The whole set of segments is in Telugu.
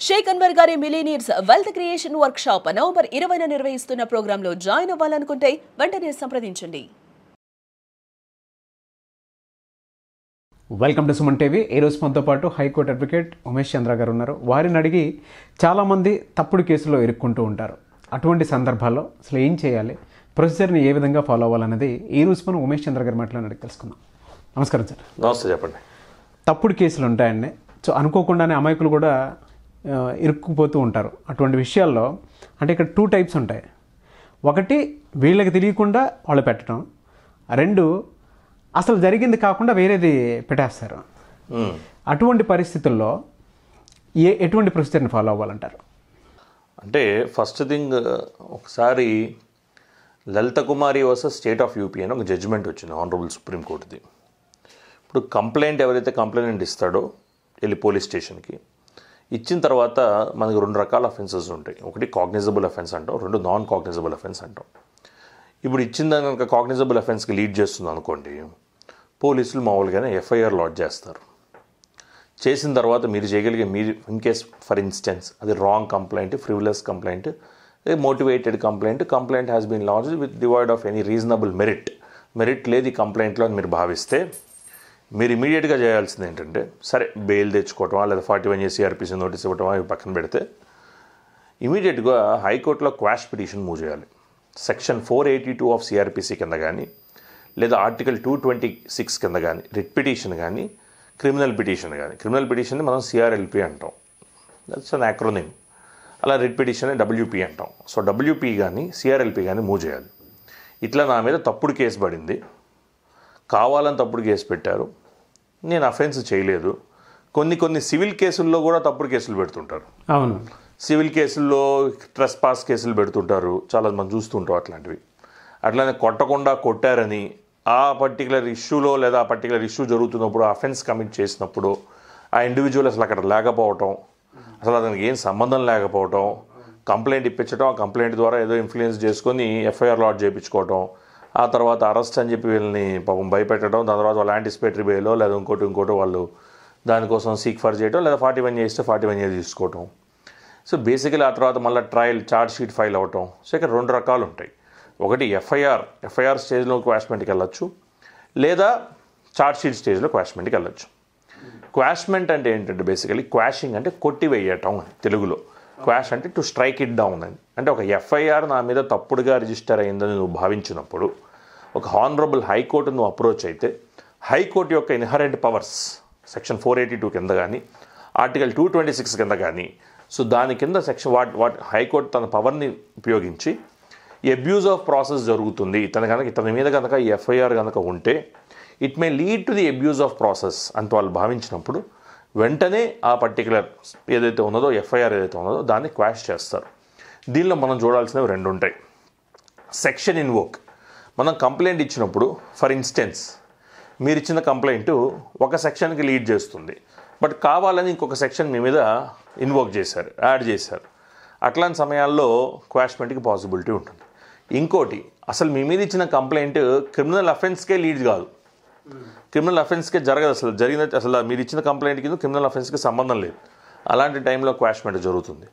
షేక్ అన్వర్ గారి millionaires wealth creation workshop November 20న నిర్వహిస్తున్న ప్రోగ్రాంలో జాయిన్ అవ్వాలనుకుంటే వెంటనే సంప్రదించండి. Welcome to Suman TV. ఈ రోజు మనతో పాటు హైకోర్టు అడ్వకేట్ ఉమేష్ చంద్ర గారు ఉన్నారు. వారిని అడిగి చాలామంది తప్పుడు కేసులో ఇరుక్కుంటూ ఉంటారు. అటువంటి సందర్భాల్లో అసలు ఏం చేయాలి, ప్రొసీజర్ని ఏ విధంగా ఫాలో అవ్వాలనేది ఈ రోజు మనం ఉమేష్ చంద్ర గారి మాటలను అడిగి తెలుసుకుందాం. నమస్కారం సార్. నమస్తే, చెప్పండి. తప్పుడు కేసులు ఉంటాయండి. సో అనుకోకుండానే అమాయకులు కూడా ఇరుక్కుపోతూ ఉంటారు. అటువంటి విషయాల్లో అంటే ఇక్కడ 2 టైప్స్ ఉంటాయి. ఒకటి, వీళ్ళకి తెలియకుండా వాళ్ళు పెట్టడం. 2, అసలు జరిగింది కాకుండా వేరేది పెట్టేస్తారు. అటువంటి పరిస్థితుల్లో ఎటువంటి ప్రొసీజర్ని ఫాలో అవ్వాలంటారు? అంటే ఫస్ట్ థింగ్, ఒకసారి లలిత కుమారి వర్సెస్ స్టేట్ ఆఫ్ యూపీ అని ఒక జడ్జిమెంట్ వచ్చింది ఆనరబుల్ సుప్రీంకోర్టుది. ఇప్పుడు కంప్లైంట్ ఎవరైతే కంప్లైంట్ ఇస్తాడో వెళ్ళి పోలీస్ స్టేషన్కి ఇచ్చిన తర్వాత మనకు 2 రకాల అఫెన్సెస్ ఉంటాయి. ఒకటి కాగ్నిజబుల్ అఫెన్స్ అంటాం, 2 నాన్ కాగ్నిజబుల్ అఫెన్స్ అంటాం. ఇప్పుడు ఇచ్చిన కనుక కాగ్నిజబుల్ అఫెన్స్కి లీడ్ చేస్తుంది అనుకోండి, పోలీసులు మామూలుగానే ఎఫ్ఐఆర్ లాడ్జ్ చేస్తారు. చేసిన తర్వాత మీరు చేయగలిగే, మీరు ఇన్ కేస్ ఫర్ ఇన్స్టెన్స్ అది wrong complaint, frivolous complaint, motivated complaint has been lodged with devoid of any reasonable merit లేదు ఈ కంప్లైంట్లో అని మీరు భావిస్తే, మీరు ఇమీడియట్గా చేయాల్సింది ఏంటంటే, సరే బెయిల్ తెచ్చుకోవటమా లేదా 41A CRPC నోటీస్ ఇవ్వటమా ఇవి పక్కన పెడితే, ఇమీడియట్గా హైకోర్టులో క్వాష్ పిటిషన్ మూవ్ చేయాలి. సెక్షన్ 482 ఆఫ్ CRPC కింద కానీ, లేదా ఆర్టికల్ 226 కింద కానీ రిట్ పిటిషన్ కానీ, క్రిమినల్ పిటిషన్ మనం CRLP అంటాం. That's an acronym. అలా రిట్ పిటిషన్ WP అంటాం. సో WP కానీ CRLP కానీ మూవ్ చేయాలి. ఇట్లా నా మీద తప్పుడు కేసు పడింది, కావాలని తప్పుడు కేసు పెట్టారు, నేను అఫెన్స్ చేయలేదు. కొన్ని సివిల్ కేసుల్లో కూడా తప్పుడు కేసులు పెడుతుంటారు. అవును, సివిల్ కేసుల్లో ట్రెస్పాస్ కేసులు పెడుతుంటారు, చాలా మంది చూస్తుంటాం అట్లాంటివి. అట్లానే కొట్టకుండా కొట్టారని ఆ పర్టికులర్ ఇష్యూలో లేదా ఆ పర్టికులర్ ఇష్యూ జరుగుతున్నప్పుడు అఫెన్స్ కమిట్ చేసినప్పుడు ఆ ఇండివిజువల్ అసలు అక్కడ లేకపోవటం, అసలు అతనికి ఏం సంబంధం లేకపోవటం, కంప్లైంట్ ఇప్పించడం, ఆ కంప్లైంట్ ద్వారా ఏదో ఇన్ఫ్లుయెన్స్ చేసుకొని FIR లాడ్జ్ చేయించుకోవటం, ఆ తర్వాత అరెస్ట్ అని చెప్పి వీళ్ళని పాపం భయపెట్టడం, దాని తర్వాత వాళ్ళు యాంటిసిపేటరీ బెయిలో లేదా ఇంకోటి వాళ్ళు దానికోసం సీక్ ఫర్ చేయడం, లేదా 41A ఇస్తే 41A తీసుకోవటం. సో బేసికలీ ఆ తర్వాత మళ్ళీ ఛార్జ్ షీట్ ఫైల్ అవ్వటం. సో ఇక్కడ 2 రకాలు ఉంటాయి. ఒకటి ఎఫ్ఐఆర్ స్టేజ్లో క్వాష్మెంట్కి వెళ్ళొచ్చు, లేదా ఛార్జ్ షీట్ స్టేజ్లో క్వాష్మెంట్కి వెళ్ళొచ్చు. క్వాష్మెంట్ అంటే ఏంటంటే బేసికలీ క్వాషింగ్ అంటే కొట్టివేయటం అని తెలుగులో. క్వాష్ అంటే టు స్ట్రైక్ ఇట్ డౌన్ అని. అంటే ఒక FIR నా మీద తప్పుడుగా రిజిస్టర్ అయిందని నువ్వు భావించినప్పుడు ఒక హానరబుల్ హైకోర్టు నువ్వు అప్రోచ్ అయితే, హైకోర్టు యొక్క ఇన్హరెంట్ పవర్స్ సెక్షన్ 482 కింద కానీ, ఆర్టికల్ 226 కింద కానీ, సో దాని కింద సెక్షన్ హైకోర్టు తన పవర్ని ఉపయోగించి అబ్యూజ్ ఆఫ్ ప్రాసెస్ జరుగుతుంది, ఇతని మీద కనుక ఈ FIR కనుక ఉంటే it may lead to the abuse of process అని వాళ్ళు భావించినప్పుడు వెంటనే ఆ పర్టికులర్ ఏదైతే ఉన్నదో FIR ఏదైతే ఉన్నదో దాన్ని క్వాష్ చేస్తారు. దీనిలో మనం చూడాల్సినవి 2 ఉంటాయి. Section invoke. మనం కంప్లైంట్ ఇచ్చినప్పుడు, ఫర్ ఇన్స్టెన్స్ మీరు ఇచ్చిన కంప్లైంట్ ఒక సెక్షన్కి లీడ్ చేస్తుంది, బట్ కావాలని ఇంకొక సెక్షన్ మీ మీద ఇన్వోక్ చేశారు, యాడ్ చేశారు. అట్లాంటి సమయాల్లో క్వాష్మెంట్కి పాసిబిలిటీ ఉంటుంది. ఇంకోటి, అసలు మీ మీద ఇచ్చిన కంప్లైంట్ క్రిమినల్ అఫెన్స్కే లీడ్ కాదు, క్రిమినల్ అఫెన్స్కే జరగదు, అసలు మీరు ఇచ్చిన కంప్లైంట్ కింద క్రిమినల్ అఫెన్స్కి సంబంధం లేదు. అలాంటి టైంలో క్వాష్మెంట్ జరుగుతుంది.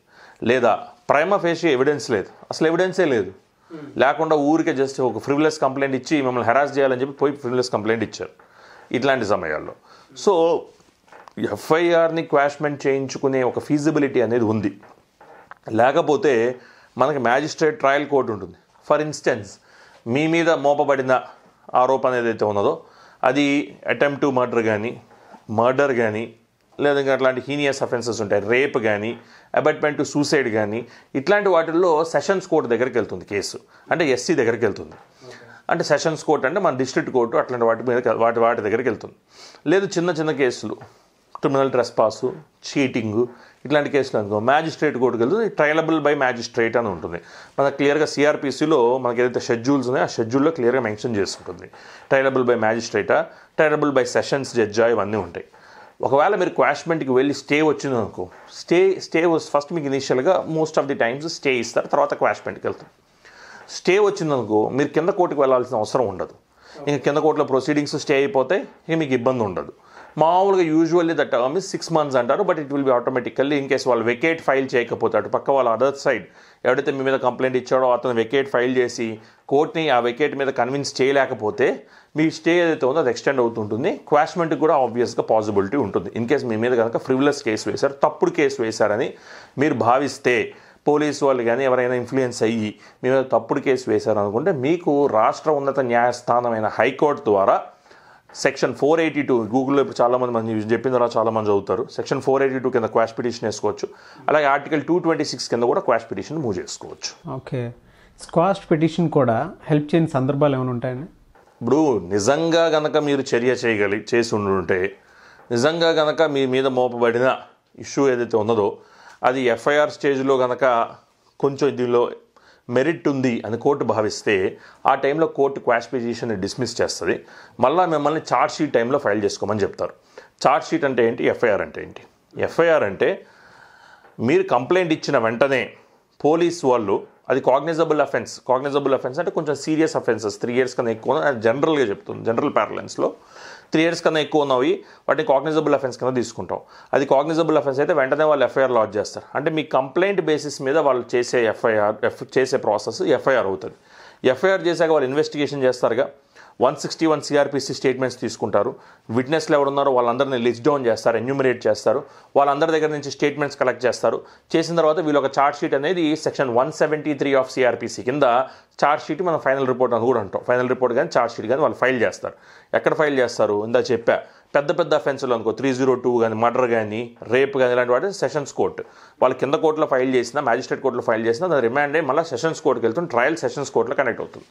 లేదా ప్రైమా ఫేషియా ఎవిడెన్స్ లేదు, అసలు ఎవిడెన్సే లేదు, లేకుండా ఊరికే జస్ట్ ఒక ఫ్రివిలస్ కంప్లైంట్ ఇచ్చి మిమ్మల్ని హెరాస్ చేయాలని చెప్పి పోయి ఫ్రివిలస్ కంప్లైంట్ ఇచ్చారు. ఇట్లాంటి సమయాల్లో సో FIRని క్వాష్మెంట్ చేయించుకునే ఒక ఫీజిబిలిటీ అనేది ఉంది. లేకపోతే మనకి మ్యాజిస్ట్రేట్ ట్రయల్ కోర్టు ఉంటుంది. ఫర్ ఇన్స్టెన్స్ మీ మీద మోపబడిన ఆరోపణ ఏదైతే ఉన్నదో అది అటెంప్ట్ టు మర్డర్ కానీ, లేదా ఇంకా అట్లాంటి హీనియస్ అఫెన్సెస్ ఉంటాయి, రేప్ కానీ, అబెట్మెంట్ టు సూసైడ్ కానీ, ఇట్లాంటి వాటిల్లో సెషన్స్ కోర్టు దగ్గరికి వెళ్తుంది కేసు. అంటే SC దగ్గరికి వెళ్తుంది. అంటే సెషన్స్ కోర్టు అంటే మన డిస్ట్రిక్ట్ కోర్టు అట్లాంటి వాటి మీద వాటి దగ్గరికి వెళ్తుంది. లేదు చిన్న కేసులు, క్రిమినల్ ట్రెస్పాసు, చీటింగు, ఇట్లాంటి కేసులు అనుకో మ్యాజిస్ట్రేట్ కోర్టుకు వెళ్తుంది. ట్రయలబుల్ బై మ్యాజిస్ట్రేట్ అని ఉంటుంది. మనకు క్లియర్గా CRPCలో మనకి ఏదైతే షెడ్యూల్స్ ఉన్నాయో ఆ షెడ్యూల్లో క్లియర్గా మెన్షన్ చేస్తుంటుంది. ట్రయలబుల్ బై మ్యాజిస్ట్రేటా, ట్రయలబుల్ బై సెషన్స్ జడ్జా, ఇవన్నీ ఉంటాయి. ఒకవేళ మీరు క్వాష్మెంట్కి వెళ్ళి స్టే వచ్చింది అనుకో, స్టే ఫస్ట్ మీకు ఇనిషియల్గా most of the times stay ఇస్తారు, తర్వాత క్వాష్మెంట్కి వెళ్తాం. స్టే వచ్చిందనుకో మీరు కింద కోర్టుకు వెళ్ళాల్సిన అవసరం ఉండదు. ఇంకా కింద కోర్టులో ప్రొసీడింగ్స్ స్టే అయిపోతే ఇక మీకు ఇబ్బంది ఉండదు. మామూలుగా usually the term is 6 months అంటారు, but it will be automatically in case వాళ్ళు వెకేట్ ఫైల్ చేయకపోతే అటు పక్క వాళ్ళ అదర్ సైడ్ ఎవడైతే మీ మీద కంప్లైంట్ ఇచ్చాడో అతను వెకేట్ ఫైల్ చేసి కోర్టుని ఆ వెకేట్ మీద కన్విన్స్ చేయలేకపోతే మీ స్టే ఏదైతే ఉందో అది ఎక్స్టెండ్ అవుతుంటుంది. క్వాష్మెంట్కి కూడా ఆబ్వియస్గా పాసిబిలిటీ ఉంటుంది. ఇన్ కేసు మీ మీద కనుక ఫ్రివిలస్ కేసు వేశారు, తప్పుడు కేసు వేశారని మీరు భావిస్తే, పోలీసు వాళ్ళు కానీ ఎవరైనా ఇన్ఫ్లుయెన్స్ అయ్యి మీ మీద తప్పుడు కేసు వేశారు అనుకుంటే మీకు రాష్ట్ర ఉన్నత న్యాయస్థానమైన హైకోర్టు ద్వారా సెక్షన్ 482 గూగుల్లో ఇప్పుడు చాలామంది మనం చెప్పిన తర్వాత చాలామంది చదువుతారు. సెక్షన్ 482 కింద క్వాష్ పిటిషన్ వేసుకోవచ్చు. అలాగే ఆర్టికల్ 226 కింద కూడా క్వాష్ పిటిషన్ మూవ్ చేసుకోవచ్చు. ఓకే, స్క్వాష్ పిటిషన్ కూడా హెల్ప్ చేయని సందర్భాలు ఏమైనా ఉంటాయండి? ఇప్పుడు నిజంగా కనుక మీరు చర్య చేసి ఉండుంటే, నిజంగా కనుక మీ మీద మోపబడిన ఇష్యూ ఏదైతే ఉన్నదో అది ఎఫ్ఐఆర్ స్టేజ్లో కనుక కొంచెం దీనిలో మెరిట్ ఉంది అని కోర్టు భావిస్తే ఆ టైంలో కోర్టు క్వాష్ పిటిషన్ని డిస్మిస్ చేస్తుంది. మళ్ళీ మిమ్మల్ని ఛార్జ్ షీట్ టైంలో ఫైల్ చేసుకోమని చెప్తారు. ఛార్జ్ షీట్ అంటే ఏంటి, ఎఫ్ఐఆర్ అంటే ఏంటి? ఎఫ్ఐఆర్ అంటే మీరు కంప్లైంట్ ఇచ్చిన వెంటనే పోలీస్ వాళ్ళు, అది కాగ్నిజబుల్ అఫెన్స్ అంటే కొంచెం సీరియస్ అఫెన్సెస్ 3 years కన్నా ఎక్కువ, జనరల్గా చెప్తుంది, జనరల్ ప్యారలెన్స్లో 3 years కన్నా ఎక్కువ ఉన్నవి వాటిని కాగ్నిజబుల్ అఫెన్స్ కింద తీసుకుంటాం. అది కాగ్నిజబుల్ అఫెన్స్ అయితే వెంటనే వాళ్ళు ఎఫ్ఐఆర్ లాడ్జ్ చేస్తారు. అంటే మీ కంప్లైంట్ బేసిస్ మీద వాళ్ళు చేసే ప్రాసెస్ ఎఫ్ఐఆర్ అవుతుంది. ఎఫ్ఐఆర్ చేశాక వాళ్ళు ఇన్వెస్టిగేషన్ చేస్తారుగా, 161 CRPC స్టేట్మెంట్స్ తీసుకుంటారు. విట్నెస్లు ఎవరున్నారో వాళ్ళందరినీ లిస్ట్ డౌన్ చేస్తారు, ఎన్యూమరేట్ చేస్తారు. వాళ్ళందరి దగ్గర నుంచి స్టేట్మెంట్స్ కలెక్ట్ చేస్తారు. చేసిన తర్వాత వీళ్ళు ఒక ఛార్జ్ షీట్ అనేది సెక్షన్ 173 ఆఫ్ CRPC కింద ఛార్జ్ షీట్ మనం ఫైనల్ రిపోర్ట్ అని కూడా అంటాం. ఫైనల్ రిపోర్ట్ కానీ ఛార్జ్ షీట్ కానీ వాళ్ళు ఫైల్ చేస్తారు. ఎక్కడ ఫైల్ చేస్తారు? ఇందా చెప్పా, పెద్ద అఫెన్స్లు అనుకో 302 కానీ, మర్డర్ కానీ, రేప్ కానీ, ఇలాంటి వాటి సెషన్స్ కోర్టు వాళ్ళు కింద కోర్టులో ఫైల్ చేసినా, మ్యాజిస్ట్రేట్ కోర్టులో ఫైల్ చేసినా అది రిమాండ్ అయ్యి మళ్ళీ సెషన్స్ కోర్టుకి వెళ్తుంది. ట్రయల్ సెషన్స్ కోర్టులో కనెక్ట్ అవుతుంది.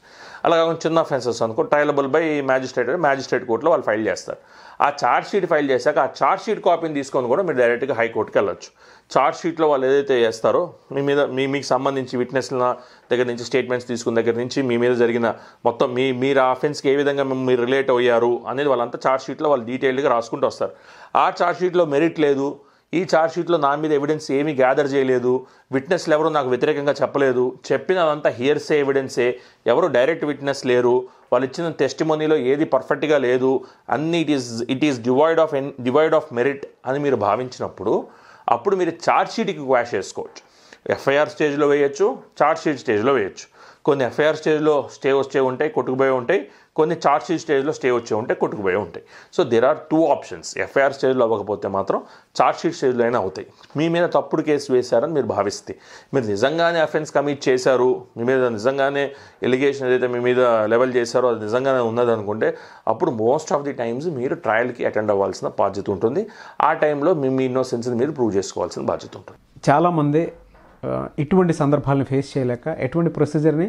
అలాగే చిన్న అఫెన్సెస్ అనుకో ట్రయలబుల్ బై మ్యాజిస్ట్రేట్ కోర్టులో వాళ్ళు ఫైల్ చేస్తారు. ఆ ఛార్జ్ షీట్ ఫైల్ చేశాక ఆ ఛార్జ్ షీట్ కాపీని తీసుకొని కూడా మీరు డైరెక్ట్గా హైకోర్టుకి వెళ్ళొచ్చు. ఛార్జ్ షీట్లో వాళ్ళు ఏదైతే చేస్తారో మీకు సంబంధించి విట్నెస్ల దగ్గర నుంచి స్టేట్మెంట్స్ తీసుకున్న దగ్గర నుంచి మీ మీద జరిగిన మొత్తం మీరు ఆ అఫెన్స్కి ఏ విధంగా మీరు రిలేట్ అయ్యారు అనేది వాళ్ళంతా ఛార్జ్ షీట్లో వాళ్ళు డీటెయిల్డ్గా రాసుకుంటూ వస్తారు. ఆ ఛార్జ్ షీట్లో మెరిట్ లేదు, ఈ ఛార్జ్ షీట్లో నా మీద ఎవిడెన్స్ ఏమీ గ్యాదర్ చేయలేదు, విట్నెస్లు ఎవరు నాకు వ్యతిరేకంగా చెప్పలేదు, చెప్పినదంతా హియర్సే ఎవిడెన్సే, ఎవరు డైరెక్ట్ విట్నెస్ లేరు, వాళ్ళు ఇచ్చిన టెస్టిమోనీలో ఏది పర్ఫెక్ట్గా లేదు, అన్ని it is divide of merit అని మీరు భావించినప్పుడు అప్పుడు మీరు ఛార్జ్ షీట్కి క్వాష్ చేసుకోవచ్చు. ఎఫ్ఐఆర్ స్టేజ్లో వేయచ్చు, ఛార్జ్ షీట్ స్టేజ్లో వేయచ్చు. కొన్ని ఎఫ్ఐఆర్ స్టేజ్లో స్టే వచ్చే ఉంటాయి, కొట్టుకుపోయి ఉంటాయి. కొన్ని ఛార్జ్ షీట్ స్టేజ్లో స్టే వచ్చే ఉంటాయి, కొట్టుకుపోయి ఉంటాయి. So there are 2 options. FIR స్టేజ్లో అవ్వకపోతే మాత్రం ఛార్జ్ షీట్ స్టేజ్లో అయినా అవుతాయి. మీ మీద తప్పుడు కేసు వేశారని మీరు భావిస్తే, మీరు నిజంగానే అఫెన్స్ కమిట్ చేశారు, మీ మీద నిజంగానే ఎలిగేషన్ ఏదైతే మీ మీద లెవెల్ చేశారో అది నిజంగానే ఉన్నదనుకుంటే అప్పుడు మోస్ట్ ఆఫ్ ది టైమ్స్ మీరు ట్రయల్కి అటెండ్ అవ్వాల్సిన బాధ్యత ఉంటుంది. ఆ టైంలో మీ ఇన్నోసెన్స్ని మీరు ప్రూవ్ చేసుకోవాల్సిన బాధ్యత ఉంటుంది. చాలామంది ఇటువంటి సందర్భాలను ఫేస్ చేయలేక ఎటువంటి ప్రొసీజర్ని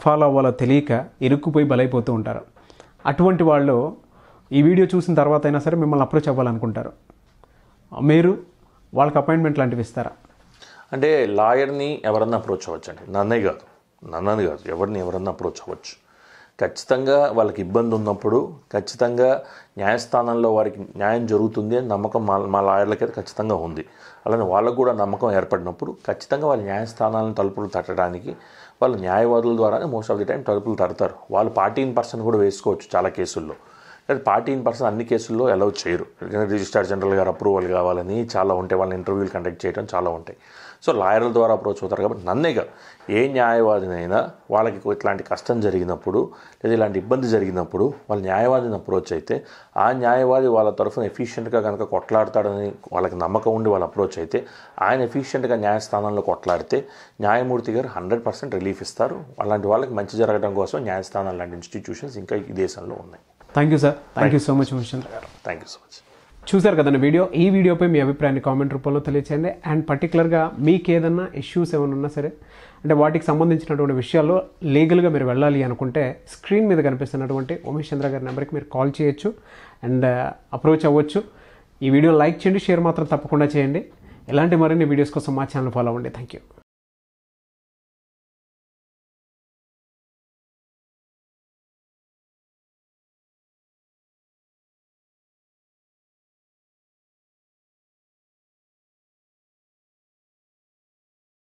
ఫాలో అవ్వాలో తెలియక ఇరుక్కుపోయి బలైపోతూ ఉంటారు. అటువంటి వాళ్ళు ఈ వీడియో చూసిన తర్వాత అయినా సరే మిమ్మల్ని అప్రోచ్ అవ్వాలనుకుంటారు. మీరు వాళ్ళకి అపాయింట్మెంట్ లాంటివి ఇస్తారా? అంటే లాయర్ని ఎవరన్నా అప్రోచ్ అవ్వచ్చు అండి, నన్నని కాదు, ఎవరన్నా అప్రోచ్ అవ్వచ్చు. ఖచ్చితంగా వాళ్ళకి ఇబ్బంది ఉన్నప్పుడు ఖచ్చితంగా న్యాయస్థానంలో వారికి న్యాయం జరుగుతుంది అని నమ్మకం మా లాయర్లకైతే ఖచ్చితంగా ఉంది. అలానే వాళ్ళకు కూడా నమ్మకం ఏర్పడినప్పుడు ఖచ్చితంగా వాళ్ళ న్యాయస్థానాలను తలుపులు తట్టడానికి వాళ్ళు న్యాయవాదుల ద్వారానే మోస్ట్ ఆఫ్ ది టైం తలుపులు తడతారు. వాళ్ళు పార్టీ ఇన్ పర్సన్ కూడా వేసుకోవచ్చు చాలా కేసుల్లో. పార్టీ ఇన్ పర్సన్ అన్ని కేసుల్లో అలౌ చేయరు. రిజిస్ట్రార్ జనరల్ గారు అప్రూవల్ కావాలని చాలా ఉంటాయి, వాళ్ళని ఇంటర్వ్యూలు కండక్ట్ చేయడం చాలా ఉంటాయి. సో లాయర్ల ద్వారా అప్రోచ్ అవుతారు. కాబట్టి నన్నే కాదు, ఏ న్యాయవాదినైనా వాళ్ళకి ఇట్లాంటి కష్టం జరిగినప్పుడు లేదా ఇలాంటి ఇబ్బంది జరిగినప్పుడు వాళ్ళ న్యాయవాదిని అప్రోచ్ అయితే ఆ న్యాయవాది వాళ్ళ తరఫున ఎఫిషియెంట్గా కనుక కొట్లాడతాడని వాళ్ళకి నమ్మకం ఉండి వాళ్ళు అప్రోచ్ అయితే ఆయన ఎఫిషియెంట్గా న్యాయస్థానంలో కొట్లాడితే న్యాయమూర్తి గారు 100% రిలీఫ్ ఇస్తారు. అలాంటి వాళ్ళకి మంచి జరగడం కోసం న్యాయస్థానాలు లాంటి ఇన్స్టిట్యూషన్స్ ఇంకా ఈ దేశంలో ఉన్నాయి. Thank you sir. Thank you so much Umeshchandra గారు. Thank you so much. చూశారు కదండి వీడియో. ఈ వీడియోపై మీ అభిప్రాయాన్ని కామెంట్ రూపంలో తెలియచేయండి. అండ్ పర్టికులర్గా మీకు ఏదన్నా ఇష్యూస్ ఏమైనా ఉన్నా సరే, అంటే వాటికి సంబంధించినటువంటి విషయాల్లో లీగల్గా మీరు వెళ్ళాలి అనుకుంటే స్క్రీన్ మీద కనిపిస్తున్నటువంటి ఉమేశ్చంద్ర గారి నెంబర్కి మీరు కాల్ చేయొచ్చు అండ్ అప్రోచ్ అవ్వచ్చు. ఈ వీడియో లైక్ చేయండి, షేర్ మాత్రం తప్పకుండా చేయండి. ఇలాంటి మరిన్ని వీడియోస్ కోసం మా ఛానల్ ఫాలో అవ్వండి. Thank you.